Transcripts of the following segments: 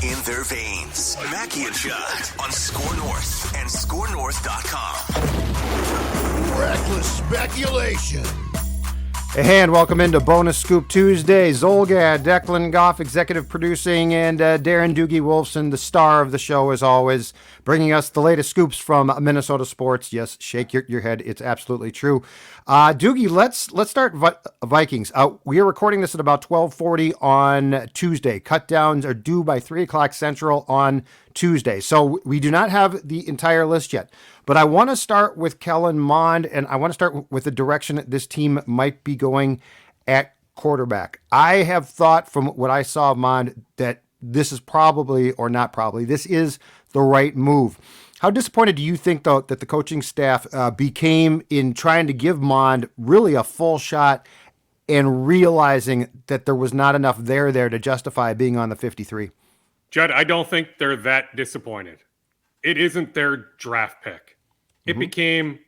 In their veins, Mackey and Judd on SKOR North and SKORNorth.com. Reckless speculation. Hey, and welcome into Bonus Scoop Tuesday. Zolgad, Declan Goff, executive producing, and Darren Doogie Wolfson, the star of the show, as always, bringing us the latest scoops from Minnesota sports. Yes, shake your head. It's absolutely true. Doogie, let's start Vikings. We are recording this at about 12:40 on Tuesday. Cut downs are due by 3 o'clock Central on Tuesday. So we do not have the entire list yet. But I want to start with Kellen Mond, and I want to start with the direction that this team might be going at quarterback. I have thought from what I saw of Mond that this is probably, or not probably, this is the right move. How disappointed do you think, though, that the coaching staff became in trying to give Mond really a full shot and realizing that there was not enough there to justify being on the 53? Judd, I don't think they're that disappointed. It isn't their draft pick. It became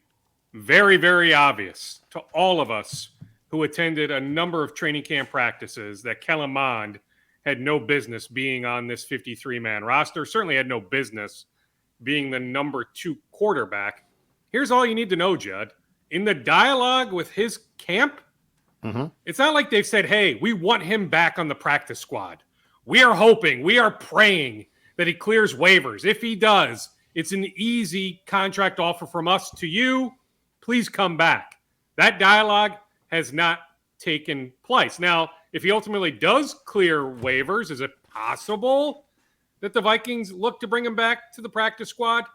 very, very obvious to all of us who attended a number of training camp practices that Kellen Mond had no business being on this 53-man roster, certainly had no business being the number 2 quarterback. Here's all you need to know, Judd. In the dialogue with his camp, it's not like they've said, hey, we want him back on the practice squad. We are hoping, we are praying that he clears waivers. If he does, it's an easy contract offer from us to you. Please come back. That dialogue has not taken place. Now, if he ultimately does clear waivers, is it possible that the Vikings look to bring him back to the practice squad?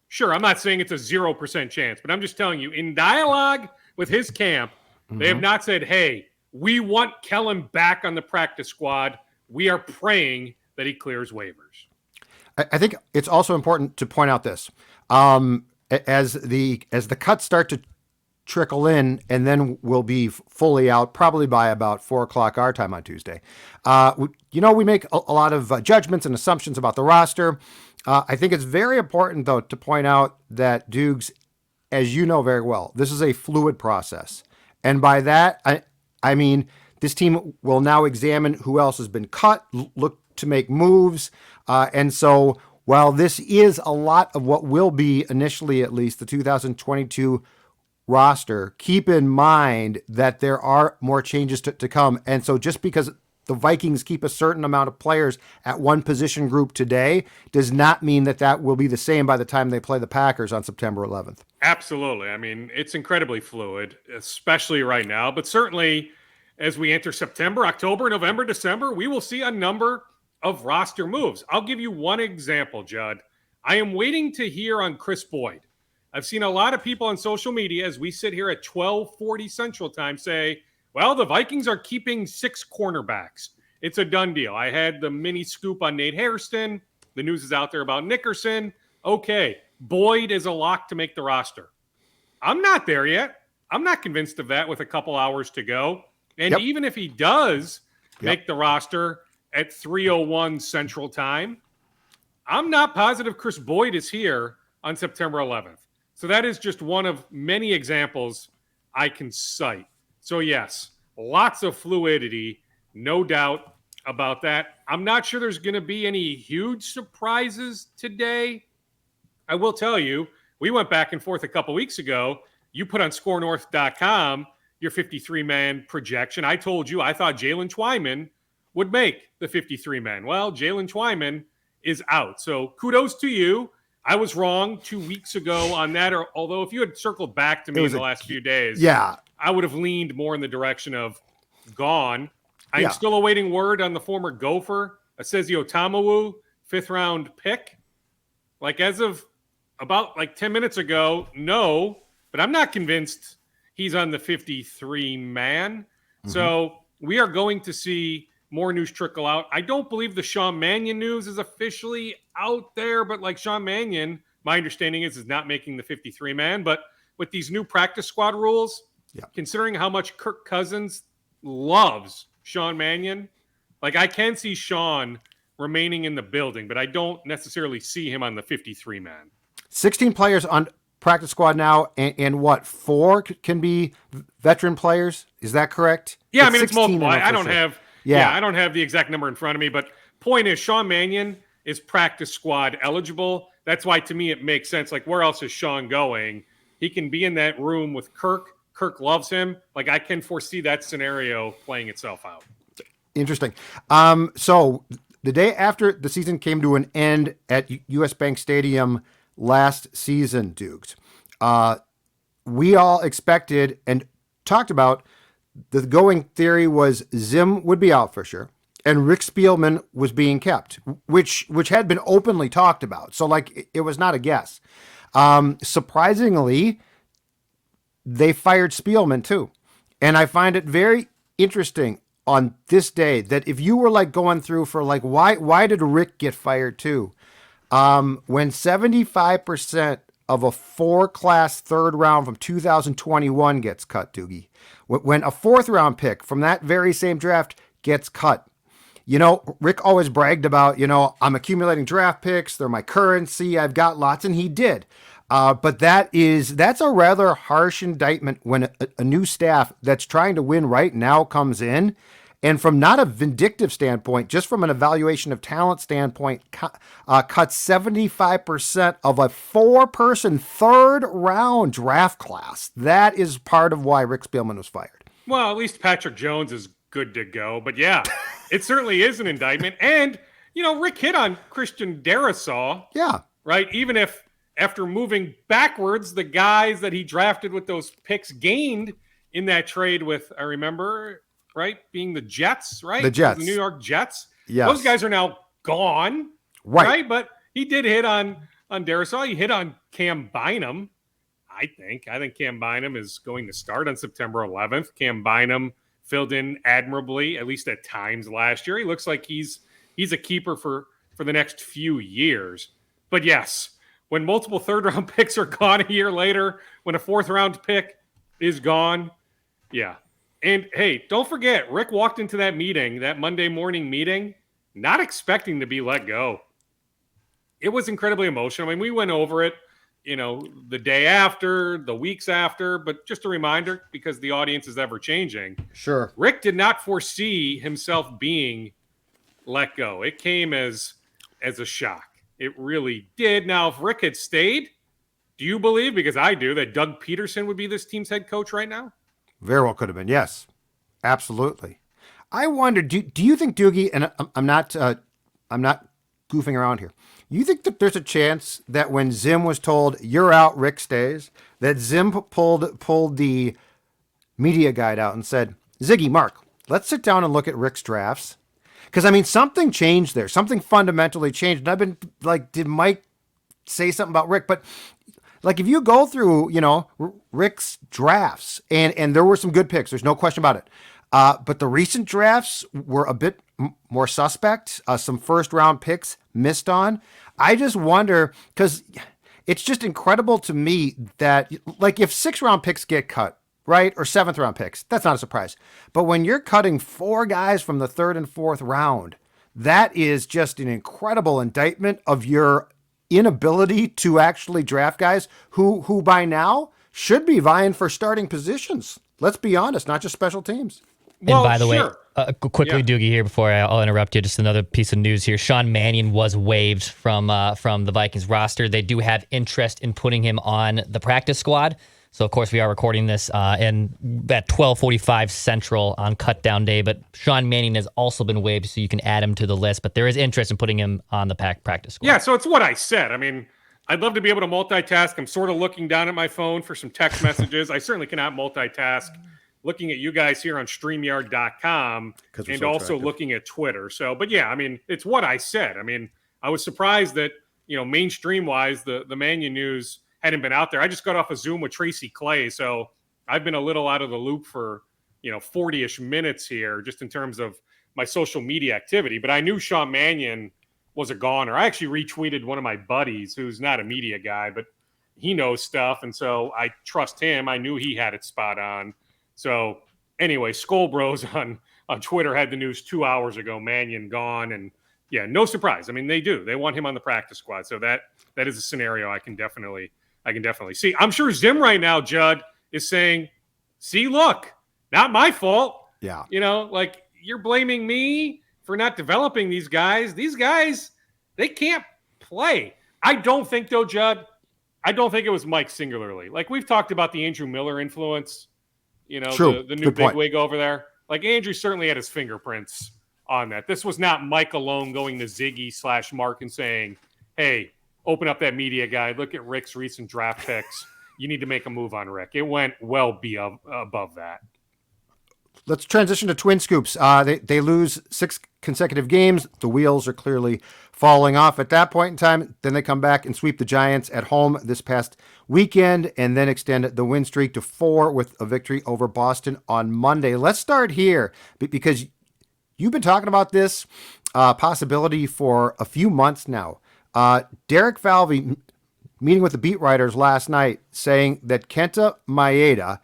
Sure, I'm not saying it's a 0% chance, but I'm just telling you, in dialogue with his camp, they have not said, hey, we want Kellen back on the practice squad. We are praying that he clears waivers. I think it's also important to point out this. As the cuts start to trickle in, and then we'll be fully out probably by about 4 o'clock our time on Tuesday. We make a lot of judgments and assumptions about the roster. I think it's very important, though, to point out that, Dukes, as you know very well, this is a fluid process. And by that, I mean this team will now examine who else has been cut, look to make moves. And so while this is a lot of what will be, initially at least, the 2022 roster, keep in mind that there are more changes to come. And so just because the Vikings keep a certain amount of players at one position group today does not mean that will be the same by the time they play the Packers on September 11th. Absolutely. I mean, it's incredibly fluid, especially right now. But certainly as we enter September, October, November, December, we will see a number of roster moves. I'll give you one example, Judd. I am waiting to hear on Chris Boyd. I've seen a lot of people on social media as we sit here at 12:40 Central Time say, well, the Vikings are keeping 6 cornerbacks. It's a done deal. I had the mini scoop on Nate Hairston. The news is out there about Nickerson. Okay, Boyd is a lock to make the roster. I'm not there yet. I'm not convinced of that with a couple hours to go. And even if he does make the roster at 3:01 Central Time, I'm not positive Chris Boyd is here on September 11th. So that is just one of many examples I can cite. So yes, lots of fluidity, no doubt about that. I'm not sure there's going to be any huge surprises today. I will tell you, we went back and forth a couple weeks ago. You put on SKORNorth.com your 53-man projection. I told you I thought Jalen Twyman would make the 53-man. Well, Jalen Twyman is out. So kudos to you. I was wrong 2 weeks ago on that, although if you had circled back to me in the last few days, I would have leaned more in the direction of gone. I'm still awaiting word on the former Gopher, Asezio Tamawu, 5th-round pick. Like as of about 10 minutes ago, no, but I'm not convinced he's on the 53-man. So we are going to see more news trickle out. I don't believe the Sean Mannion news is officially out there, but like Sean Mannion, my understanding is not making the 53-man. But with these new practice squad rules, considering how much Kirk Cousins loves Sean Mannion, I can see Sean remaining in the building, but I don't necessarily see him on the 53-man. 16 players on practice squad now, and what, 4 can be veteran players? Is that correct? Yeah, I mean, it's multiple. I don't sure. have I don't have the exact number in front of me, but point is Sean Mannion is practice squad eligible. That's why, to me, it makes sense. Like, where else is Sean going? He can be in that room with Kirk. Kirk loves him. Like, I can foresee that scenario playing itself out. Interesting. So the day after the season came to an end at US Bank Stadium last season, Dukes, we all expected and talked about the going theory was Zim would be out for sure, and Rick Spielman was being kept, which had been openly talked about. So, like, it was not a guess. Surprisingly, they fired Spielman too. And I find it very interesting on this day that if you were like going through for like, why did Rick get fired too? When 75% of a 4-class third round from 2021 gets cut, Doogie, when a 4th round pick from that very same draft gets cut, you know, Rick always bragged about, you know, I'm accumulating draft picks. They're my currency. I've got lots. And he did. But that's a rather harsh indictment when a new staff that's trying to win right now comes in. And from not a vindictive standpoint, just from an evaluation of talent standpoint, cuts 75% of a 4-person third round draft class. That is part of why Rick Spielman was fired. Well, at least Patrick Jones is good to go. But yeah, it certainly is an indictment. And, you know, Rick hit on Christian Darrisaw. Yeah. Right? Even if after moving backwards, the guys that he drafted with those picks gained in that trade with, I remember, right, being the Jets, right? The Jets. The New York Jets. Yes. Those guys are now gone. Right? But he did hit on Darrisaw. He hit on Cam Bynum, I think. I think Cam Bynum is going to start on September 11th. Cam Bynum filled in admirably, at least at times last year. He looks like he's a keeper for the next few years. But yes, when multiple third-round picks are gone a year later, when a 4th-round pick is gone, yeah. And, hey, don't forget, Rick walked into that meeting, that Monday morning meeting, not expecting to be let go. It was incredibly emotional. I mean, we went over it, you know, the day after, the weeks after, but just a reminder, because the audience is ever-changing. Sure. Rick did not foresee himself being let go. It came as a shock. It really did. Now, if Rick had stayed, do you believe, because I do, that Doug Peterson would be this team's head coach right now? Very well could have been. Yes, absolutely. I wonder, do you think, Doogie, and I'm not goofing around here, you think that there's a chance that when Zim was told, you're out, Rick stays, that Zim pulled the media guide out and said, Ziggy, Mark, let's sit down and look at Rick's drafts? Because, I mean, something changed there. Something fundamentally changed. And I've been like, did Mike say something about Rick? But, like, if you go through, you know, Rick's drafts, and there were some good picks, there's no question about it. But the recent drafts were a bit more suspect. Some first-round picks missed on. I just wonder, because it's just incredible to me that, like, if 6th-round picks get cut, right, or 7th-round picks, that's not a surprise. But when you're cutting 4 guys from the 3rd and 4th round, that is just an incredible indictment of your inability to actually draft guys who by now should be vying for starting positions. Let's be honest, not just special teams. Well, and by the sure. way, quickly, Doogie here before I'll interrupt you. Just another piece of news here. Sean Mannion was waived from the Vikings roster. They do have interest in putting him on the practice squad. So, of course, we are recording this at 12:45 Central on cutdown day. But Sean Mannion has also been waived, so you can add him to the list. But there is interest in putting him on the practice squad. Yeah, so it's what I said. I mean, I'd love to be able to multitask. I'm sort of looking down at my phone for some text messages. I certainly cannot multitask looking at you guys here on StreamYard.com and so also looking at Twitter. So, but yeah, I mean, it's what I said. I mean, I was surprised that, you know, mainstream-wise, the Mannion news hadn't been out there. I just got off a Zoom with Tracy Clay, so I've been a little out of the loop for, 40-ish minutes here, just in terms of my social media activity. But I knew Sean Mannion was a goner. I actually retweeted one of my buddies who's not a media guy, but he knows stuff, and so I trust him. I knew he had it spot on. So anyway, Skull Bros on Twitter had the news 2 hours ago, Mannion gone, and yeah, no surprise. I mean, they do. They want him on the practice squad, so that is a scenario I can definitely see. I'm sure Zim right now, Judd, is saying, see, look, not my fault. Yeah. Like, you're blaming me for not developing these guys. These guys, they can't play. I don't think, though, Judd, I don't think it was Mike singularly. Like, we've talked about the Andrew Miller influence, you know, the new bigwig over there. Like, Andrew certainly had his fingerprints on that. This was not Mike alone going to Ziggy/Mark and saying, hey, open up that media guide. Look at Rick's recent draft picks. You need to make a move on Rick. It went well above that. Let's transition to Twin Scoops. They lose 6 consecutive games. The wheels are clearly falling off at that point in time. Then they come back and sweep the Giants at home this past weekend and then extend the win streak to 4 with a victory over Boston on Monday. Let's start here because you've been talking about this possibility for a few months now. Derek Falvey meeting with the beat writers last night saying that Kenta Maeda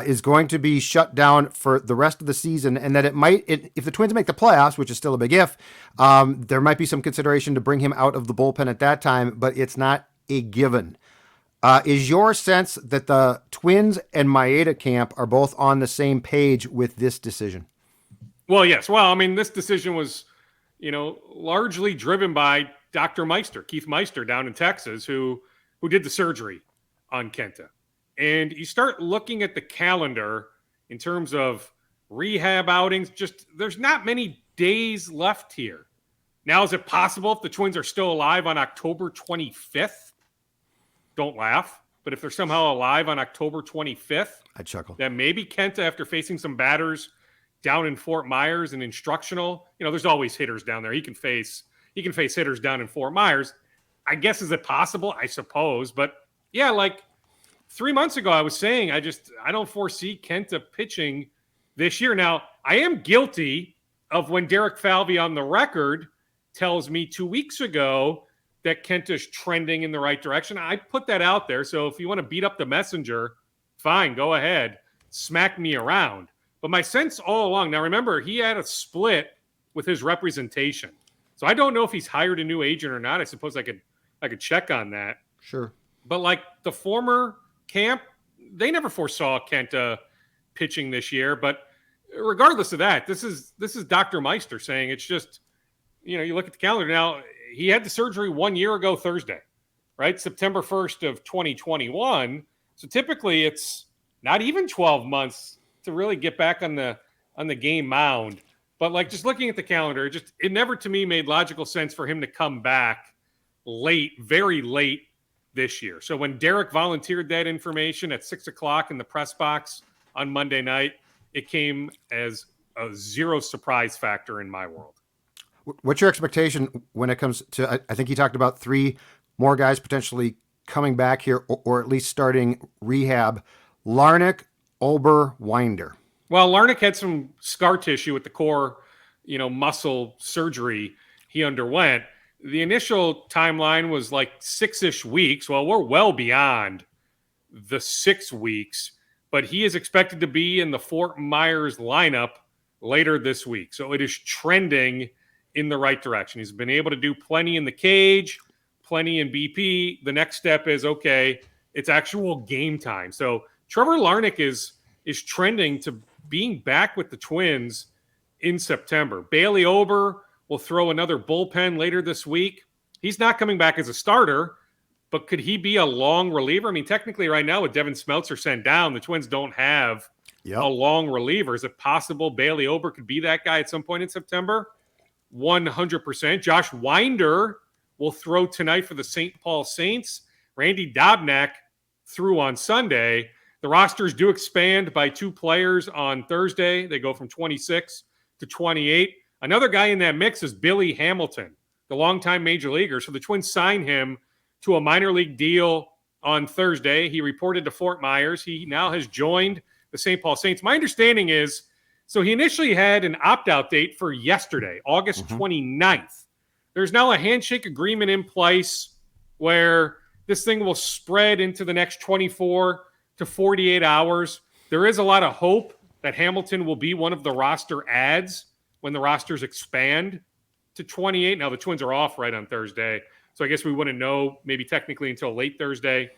is going to be shut down for the rest of the season, and that if the Twins make the playoffs, which is still a big if, there might be some consideration to bring him out of the bullpen at that time, but it's not a given. Is your sense that the Twins and Maeda camp are both on the same page with this decision? Well, yes. Well, I mean, this decision was, largely driven by Dr. Meister, Keith Meister down in Texas, who did the surgery on Kenta. And you start looking at the calendar in terms of rehab outings, there's not many days left here. Now, is it possible if the Twins are still alive on October 25th? Don't laugh. But if they're somehow alive on October 25th, I'd chuckle. Then maybe Kenta, after facing some batters down in Fort Myers and instructional, there's always hitters down there. He can face hitters down in Fort Myers. I guess, is it possible? I suppose. But yeah, like 3 months ago, I was saying, I don't foresee Kenta pitching this year. Now, I am guilty of when Derek Falvey on the record tells me 2 weeks ago that Kenta's trending in the right direction. I put that out there. So if you want to beat up the messenger, fine, go ahead. Smack me around. But my sense all along, now remember, he had a split with his representation. So I don't know if he's hired a new agent or not. I suppose I could check on that. Sure. But like the former camp, they never foresaw Kenta pitching this year. But regardless of that, this is Dr. Meister saying it's just, you look at the calendar now. He had the surgery 1 year ago Thursday, right? September 1st of 2021. So typically it's not even 12 months to really get back on the game mound. But like just looking at the calendar, it never to me made logical sense for him to come back late, very late this year. So when Derek volunteered that information at 6:00 in the press box on Monday night, it came as a zero surprise factor in my world. What's your expectation when it comes to, I think you talked about 3 more guys potentially coming back here or at least starting rehab. Larnach, Ober, Winder. Well, Larnach had some scar tissue with the core, muscle surgery he underwent. The initial timeline was like 6-ish weeks. Well, we're well beyond the 6 weeks, but he is expected to be in the Fort Myers lineup later this week. So it is trending in the right direction. He's been able to do plenty in the cage, plenty in BP. The next step is, okay, it's actual game time. So Trevor Larnach is trending to being back with the Twins in September. Bailey Ober will throw another bullpen later this week. He's not coming back as a starter, but could he be a long reliever? I mean, technically right now with Devin Smeltzer sent down, the Twins don't have a long reliever. Is it possible Bailey Ober could be that guy at some point in September? 100%. Josh Winder will throw tonight for the St. Paul Saints. Randy Dobnak threw on Sunday. The rosters do expand by 2 players on Thursday. They go from 26 to 28. Another guy in that mix is Billy Hamilton, the longtime major leaguer. So the Twins signed him to a minor league deal on Thursday. He reported to Fort Myers. He now has joined the St. Paul Saints. My understanding is, so he initially had an opt-out date for yesterday, August 29th. There's now a handshake agreement in place where this thing will spread into the next 24 to 48 hours. There is a lot of hope that Hamilton will be one of the roster adds when the rosters expand to 28. Now, the Twins are off right on Thursday, so I guess we wouldn't know maybe technically until late Thursday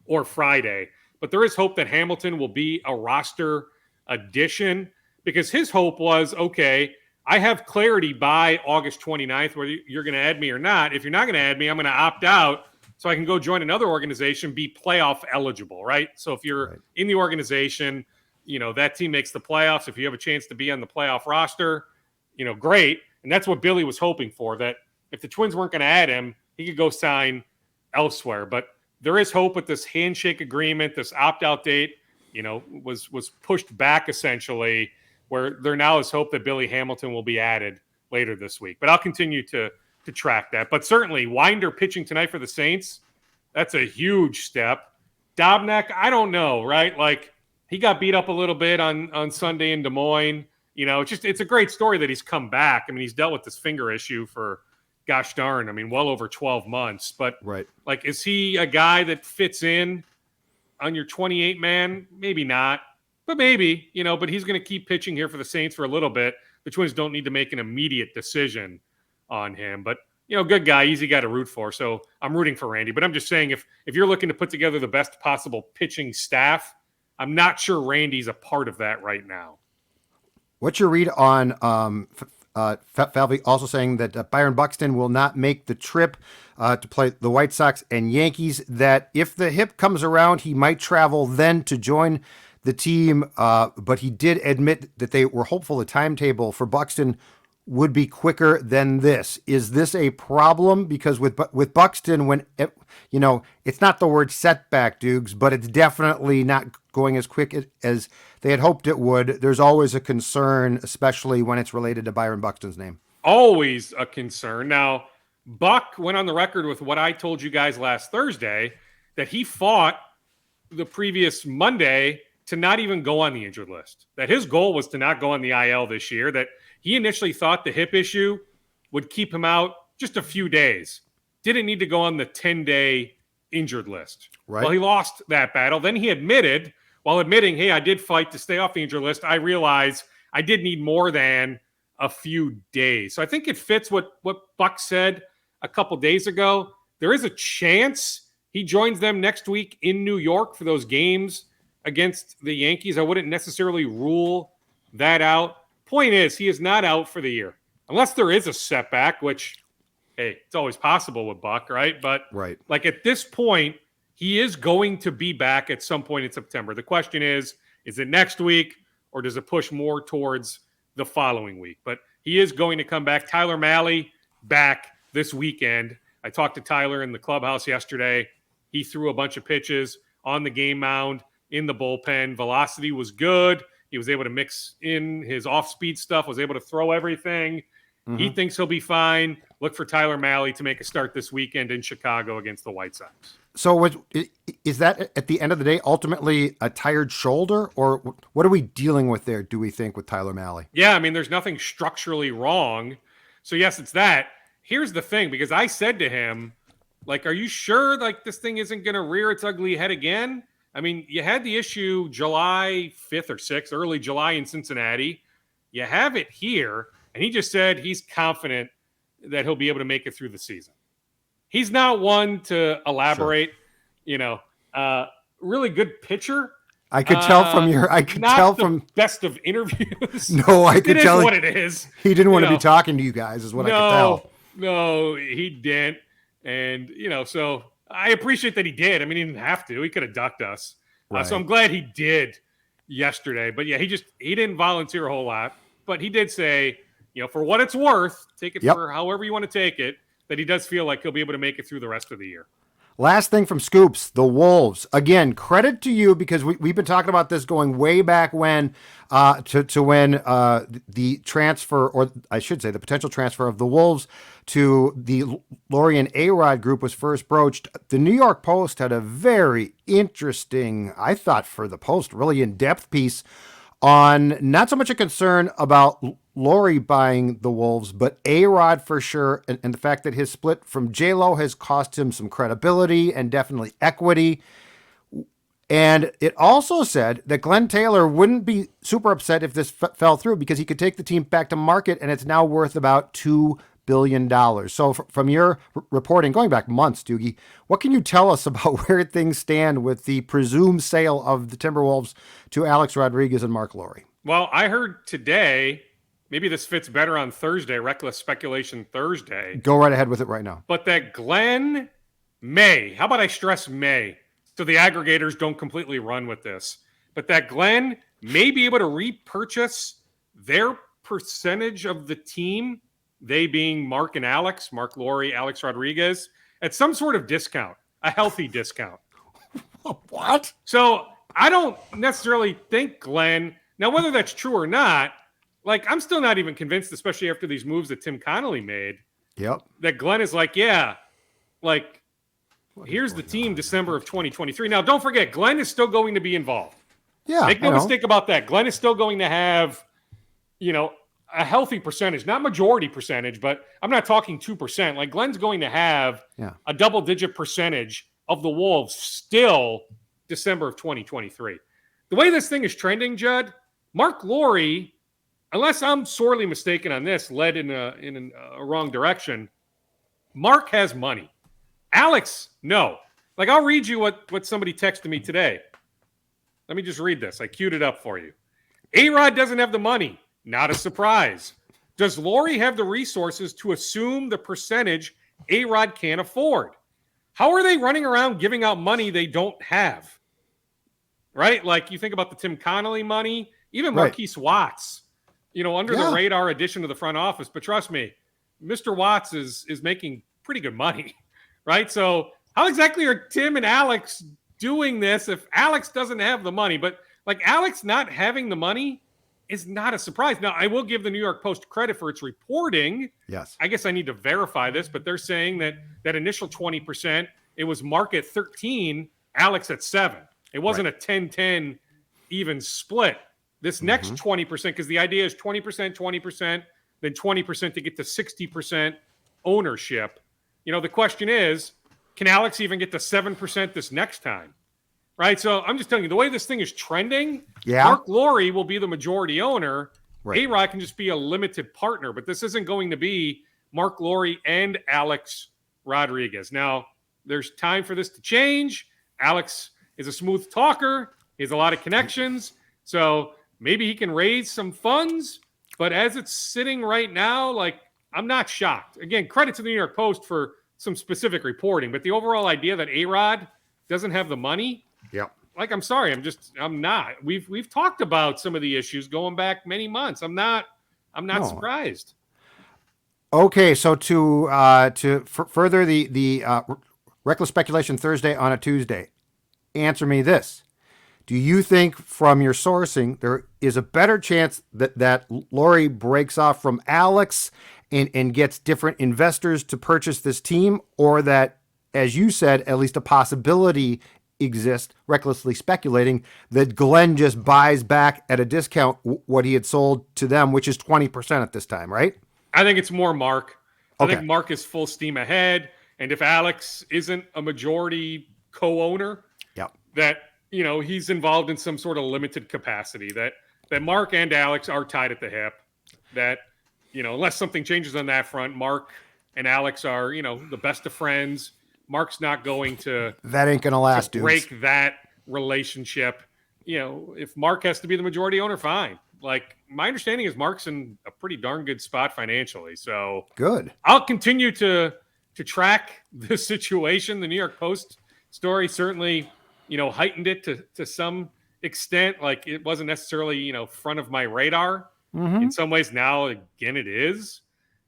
or Friday. But there is hope that Hamilton will be a roster addition because his hope was, okay, I have clarity by August 29th whether you're going to add me or not. If you're not going to add me, I'm going to opt out so I can go join another organization, be playoff eligible, right? So if you're in the organization, that team makes the playoffs. If you have a chance to be on the playoff roster, great. And that's what Billy was hoping for, that if the Twins weren't going to add him, he could go sign elsewhere. But there is hope with this handshake agreement. This opt-out date, was pushed back essentially, where there now is hope that Billy Hamilton will be added later this week. But I'll continue to track that. But certainly Winder pitching tonight for the Saints, that's a huge step. Dobnak, I don't know, right? Like, he got beat up a little bit on Sunday in Des Moines. It's a great story that he's come back. I mean, he's dealt with this finger issue for, gosh darn, well over 12 months. But, like, is he a guy that fits in on your 28-man? Maybe not. But maybe, but he's going to keep pitching here for the Saints for a little bit. The Twins don't need to make an immediate decision on him. But, good guy, easy guy to root for. So I'm rooting for Randy. But I'm just saying, if you're looking to put together the best possible pitching staff, I'm not sure Randy's a part of that right now. What's your read on Falvey also saying that Byron Buxton will not make the trip to play the White Sox and Yankees, that if the hip comes around, he might travel then to join the team, but he did admit that they were hopeful the timetable for Buxton would be quicker than this. Is this a problem? Because with Buxton, when it's not the word setback, Dukes, but it's definitely not going as quick as they had hoped it would. There's always a concern, especially when it's related to Byron Buxton's name. Always a concern. Now, Buck went on the record with what I told you guys last Thursday, that he fought the previous Monday to not even go on the injured list, that his goal was to not go on the IL this year, that he initially thought the hip issue would keep him out just a few days. Didn't need to go on the 10-day injured list. Right. Well, he lost that battle. Then he admitted, while admitting, hey, I did fight to stay off the injured list, I realized I did need more than a few days. So I think it fits what Buck said a couple days ago. There is a chance he joins them next week in New York for those games against the Yankees. I wouldn't necessarily rule that out. Point is, he is not out for the year. Unless there is a setback, which, hey, it's always possible with Buck, right? But like at this point, he is going to be back at some point in September. The question is it next week or does it push more towards the following week? But he is going to come back. Tyler Mahle back this weekend. I talked to Tyler in the clubhouse yesterday. He threw a bunch of pitches on the game mound, in the bullpen. Velocity was good. He was able to mix in his off-speed stuff, was able to throw everything. Mm-hmm. He thinks he'll be fine. Look for Tyler Mahle to make a start this weekend in Chicago against the White Sox. So is that, at the end of the day, ultimately a tired shoulder? Or what are we dealing with there, do we think, with Tyler Mahle? Yeah, there's nothing structurally wrong. So, yes, it's that. Here's the thing, because I said to him, like, are you sure, like, this thing isn't going to rear its ugly head again? You had the issue July 5th or 6th, early July in Cincinnati. You have it here, and he just said he's confident that he'll be able to make it through the season. He's not one to elaborate, really good pitcher. I could tell from the best of interviews. No, I could tell. It is what it is. He didn't want to be talking to you guys, is what I could tell. No, he didn't. And, so I appreciate that he did. He didn't have to. He could have ducked us. Right. So I'm glad he did yesterday. But, yeah, he didn't volunteer a whole lot. But he did say, for what it's worth, take it for however you want to take it, that he does feel like he'll be able to make it through the rest of the year. Last thing from Scoops, the Wolves. Again, credit to you, because we've been talking about this going way back when, to when the transfer, or I should say the potential transfer of the Wolves to the Laurie and A-Rod group was first broached. The New York Post had a very interesting, I thought for the Post, really in-depth piece on not so much a concern about Laurie buying the Wolves, but A-Rod for sure, and the fact that his split from J-Lo has cost him some credibility and definitely equity. And it also said that Glenn Taylor wouldn't be super upset if this fell through, because he could take the team back to market, and it's now worth about $2 billion. So from your reporting, going back months, Doogie, what can you tell us about where things stand with the presumed sale of the Timberwolves to Alex Rodriguez and Mark Laurie? Well, I heard today maybe this fits better on Thursday, Reckless Speculation Thursday. Go right ahead with it right now. But that Glenn may, how about I stress may, so the aggregators don't completely run with this, but that Glenn may be able to repurchase their percentage of the team, they being Mark and Alex, Mark Lowry, Alex Rodriguez, at some sort of discount, a healthy discount. What? So I don't necessarily think Glenn, now whether that's true or not, like I'm still not even convinced, especially after these moves that Tim Connolly made, Yep. that Glenn is like, yeah, like here's the team December of 2023. Now, don't forget, Glenn is still going to be involved. Yeah. Make no mistake about that. Glenn is still going to have, a healthy percentage, not majority percentage, but I'm not talking 2%. Like Glenn's going to have a double-digit percentage of the Wolves still December of 2023. The way this thing is trending, Judd, Mark Lowry, unless I'm sorely mistaken on this, led in a wrong direction, Mark has money. Alex, no. Like, I'll read you what somebody texted me today. Let me just read this. I queued it up for you. A-Rod doesn't have the money. Not a surprise. Does Lowry have the resources to assume the percentage A-Rod can't afford? How are they running around giving out money they don't have? Right? Like, you think about the Tim Connolly money, even Marquise Watts, under the radar addition to the front office. But trust me, Mr. Watts is making pretty good money. Right? So how exactly are Tim and Alex doing this if Alex doesn't have the money? But like Alex not having the money is not a surprise. Now, I will give the New York Post credit for its reporting. Yes. I guess I need to verify this, but they're saying that initial 20%, it was Mark at 13, Alex at 7. It wasn't a 10-10 even split. This next 20%, because the idea is 20%, 20%, then 20% to get to 60% ownership. The question is, can Alex even get to 7% this next time? Right? So I'm just telling you, the way this thing is trending, Mark Lowry will be the majority owner. Right. A-Rod can just be a limited partner, but this isn't going to be Mark Lowry and Alex Rodriguez. Now, there's time for this to change. Alex is a smooth talker. He has a lot of connections. So maybe he can raise some funds. But as it's sitting right now, like, I'm not shocked. Again, credit to the New York Post for some specific reporting. But the overall idea that A-Rod doesn't have the money, like, I'm sorry, I'm not. We've talked about some of the issues going back many months. I'm not surprised. Okay, so to further the Reckless Speculation Thursday on a Tuesday, answer me this. Do you think from your sourcing there is a better chance that Lowry breaks off from Alex and gets different investors to purchase this team, or that, as you said, at least a possibility exists, recklessly speculating, that Glenn just buys back at a discount what he had sold to them, which is 20% at this time, right? I think it's more Mark. I think Mark is full steam ahead. And if Alex isn't a majority co-owner, that, he's involved in some sort of limited capacity, that Mark and Alex are tied at the hip, that, unless something changes on that front, Mark and Alex are, the best of friends. Mark's not going to that ain't gonna last, dude. Break that relationship. If Mark has to be the majority owner, fine. Like, my understanding is Mark's in a pretty darn good spot financially. So good. I'll continue to track the situation. The New York Post story certainly, heightened it to some extent. Like, it wasn't necessarily, front of my radar. In some ways now, again, it is.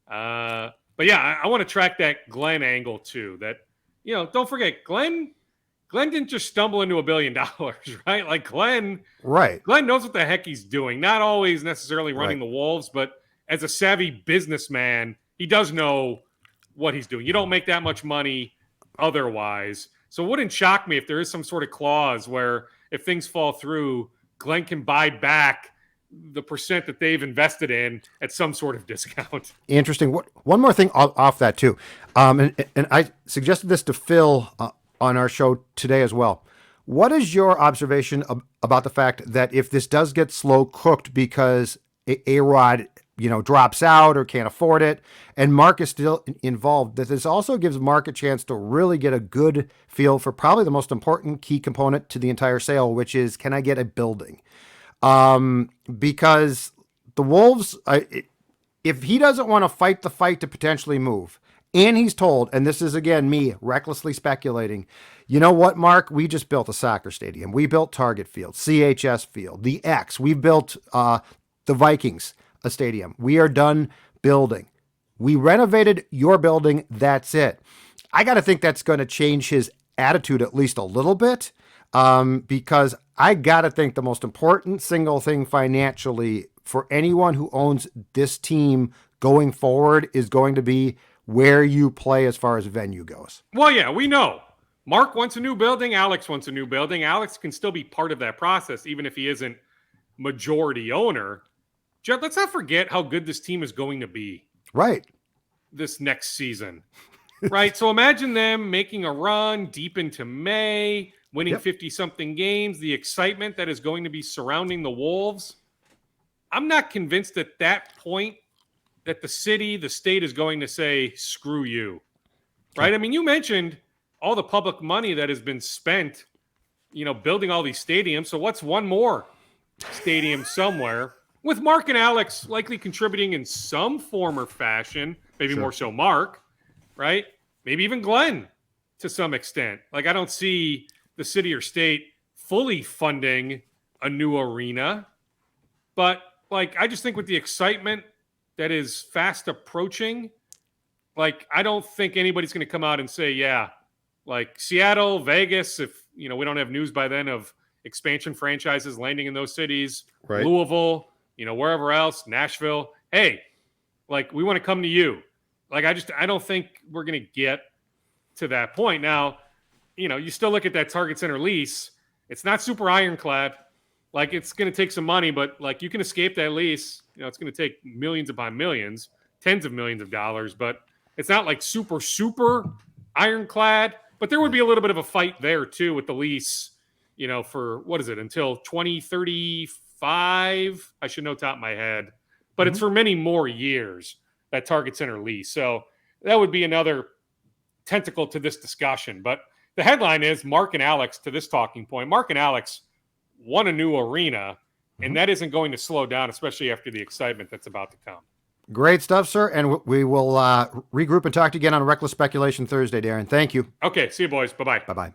But yeah, I want to track that Glenn angle too. That, don't forget, Glenn didn't just stumble into $1 billion, right? Like Glenn knows what the heck he's doing. Not always necessarily running the Wolves, but as a savvy businessman, he does know what he's doing. You don't make that much money otherwise. So it wouldn't shock me if there is some sort of clause where if things fall through, Glenn can buy back the percent that they've invested in at some sort of discount. Interesting. One more thing off that too. And I suggested this to Phil on our show today as well. What is your observation about the fact that if this does get slow cooked because A-Rod, drops out or can't afford it, and Mark is still involved, that this also gives Mark a chance to really get a good feel for probably the most important key component to the entire sale, which is, can I get a building? Because the Wolves, if he doesn't want to fight the fight to potentially move, and he's told, and this is again me recklessly speculating, you know what, Mark? We just built a soccer stadium. We built Target Field, CHS Field, the X. We built the Vikings a stadium. We are done building. We renovated your building. That's it. I got to think that's going to change his attitude at least a little bit, because I got to think the most important single thing financially for anyone who owns this team going forward is going to be where you play as far as venue goes. Well, yeah, we know. Mark wants a new building. Alex wants a new building. Alex can still be part of that process, even if he isn't majority owner. Judd, let's not forget how good this team is going to be. Right. This next season. Right. So imagine them making a run deep into May, winning 50-something games, the excitement that is going to be surrounding the Wolves. I'm not convinced at that point that the city, the state is going to say, screw you. Right? I mean, you mentioned all the public money that has been spent, building all these stadiums. So what's one more stadium somewhere with Mark and Alex likely contributing in some form or fashion, maybe more so Mark, right? Maybe even Glenn to some extent. Like, I don't see the city or state fully funding a new arena, but I just think with the excitement that is fast approaching, I don't think anybody's going to come out and say, yeah, Seattle, Vegas, if, we don't have news by then of expansion franchises landing in those cities, right. Louisville, wherever else, Nashville. Hey, we want to come to you. I don't think we're going to get to that point. Now, you still look at that Target Center lease. It's not super ironclad. It's going to take some money, but you can escape that lease. It's going to take millions upon millions, tens of millions of dollars, but it's not super, super ironclad. But there would be a little bit of a fight there too with the lease, for what is it, until 2035? I should know top of my head, but it's for many more years, that Target Center lease. So that would be another tentacle to this discussion. But the headline is Mark and Alex, to this talking point. Mark and Alex won a new arena, and that isn't going to slow down, especially after the excitement that's about to come. Great stuff, sir. And we will regroup and talk to you again on Reckless Speculation Thursday, Darren. Thank you. Okay. See you, boys. Bye-bye. Bye-bye.